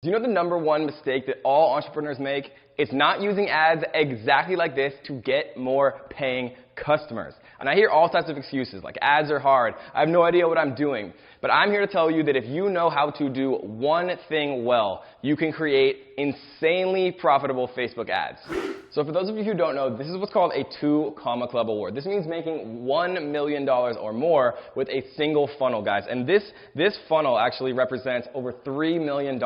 Do you know the number one mistake that all entrepreneurs make? It's not using ads exactly like this to get more paying customers. And I hear all types of excuses, like ads are hard, I have no idea what I'm doing. But I'm here to tell you that if you know how to do one thing well, you can create insanely profitable Facebook ads. So for those of you who don't know, this is what's called a 2 Comma Club award. This means making $1 million or more with a single funnel, guys. And this funnel actually represents over $3 million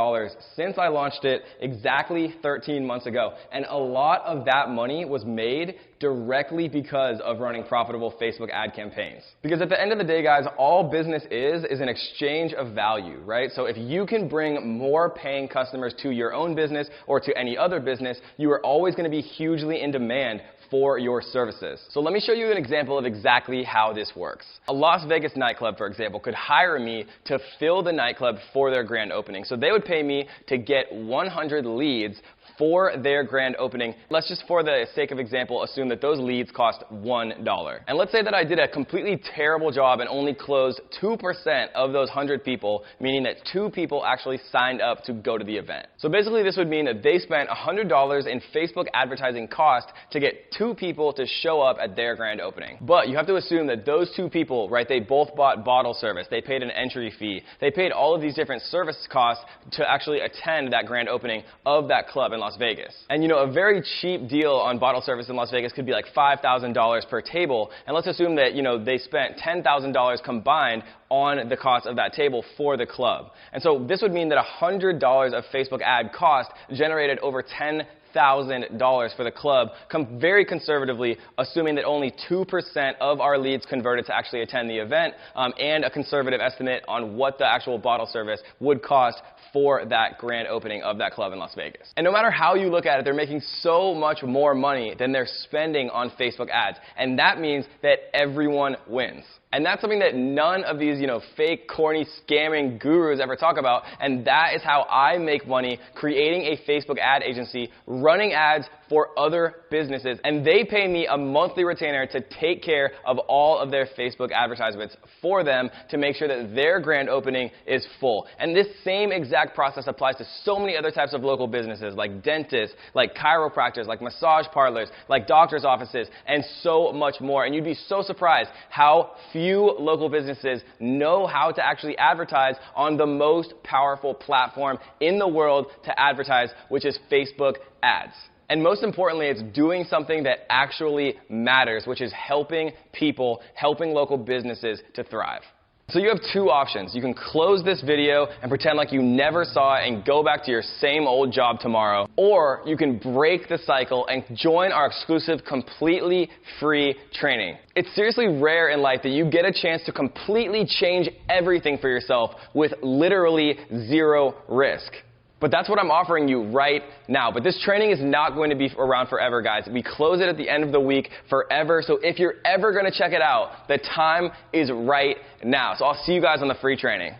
since I launched it exactly 13 months ago. And a lot of that money was made directly because of running profitable Facebook ad campaigns. Because at the end of the day, guys, all business is an exchange of value, right? So if you can bring more paying customers to your own business or to any other business, you are always going to be hugely in demand for your services. So let me show you an example of exactly how this works. A Las Vegas nightclub, for example, could hire me to fill the nightclub for their grand opening. So they would pay me to get 100 leads for their grand opening. Let's just, for the sake of example, assume that those leads cost $1. And let's say that I did a completely terrible job and only closed 2% of those 100 people, meaning that 2 people actually signed up to go to the event. So basically this would mean that they spent $100 in Facebook advertising cost to get 2 people to show up at their grand opening. But you have to assume that those 2 people, right, they both bought bottle service, they paid an entry fee, they paid all of these different service costs to actually attend that grand opening of that club in Las Vegas. And you know, a very cheap deal on bottle service in Las Vegas could be like $5,000 per table. And let's assume that, you know, they spent $10,000 combined on the cost of that table for the club. And so this would mean that $100 of Facebook ad cost generated over $10,000 for the club, come very conservatively, assuming that only 2% of our leads converted to actually attend the event, and a conservative estimate on what the actual bottle service would cost for that grand opening of that club in Las Vegas. And no matter how you look at it, they're making so much more money than they're spending on Facebook ads. And that means that everyone wins. And that's something that none of these, you know, fake, corny, scamming gurus ever talk about. And that is how I make money creating a Facebook ad agency, running ads for other businesses. And they pay me a monthly retainer to take care of all of their Facebook advertisements for them to make sure that their grand opening is full. And this same exact process applies to so many other types of local businesses, like dentists, like chiropractors, like massage parlors, like doctor's offices, and so much more. And you'd be so surprised how few local businesses know how to actually advertise on the most powerful platform in the world to advertise, which is Facebook ads. And most importantly, it's doing something that actually matters, which is helping people, helping local businesses to thrive. So you have 2 options. You can close this video and pretend like you never saw it and go back to your same old job tomorrow. Or you can break the cycle and join our exclusive, completely free training. It's seriously rare in life that you get a chance to completely change everything for yourself with literally 0 risk. But that's what I'm offering you right now. But this training is not going to be around forever, guys. We close it at the end of the week forever. So if you're ever going to check it out, the time is right now. So I'll see you guys on the free training.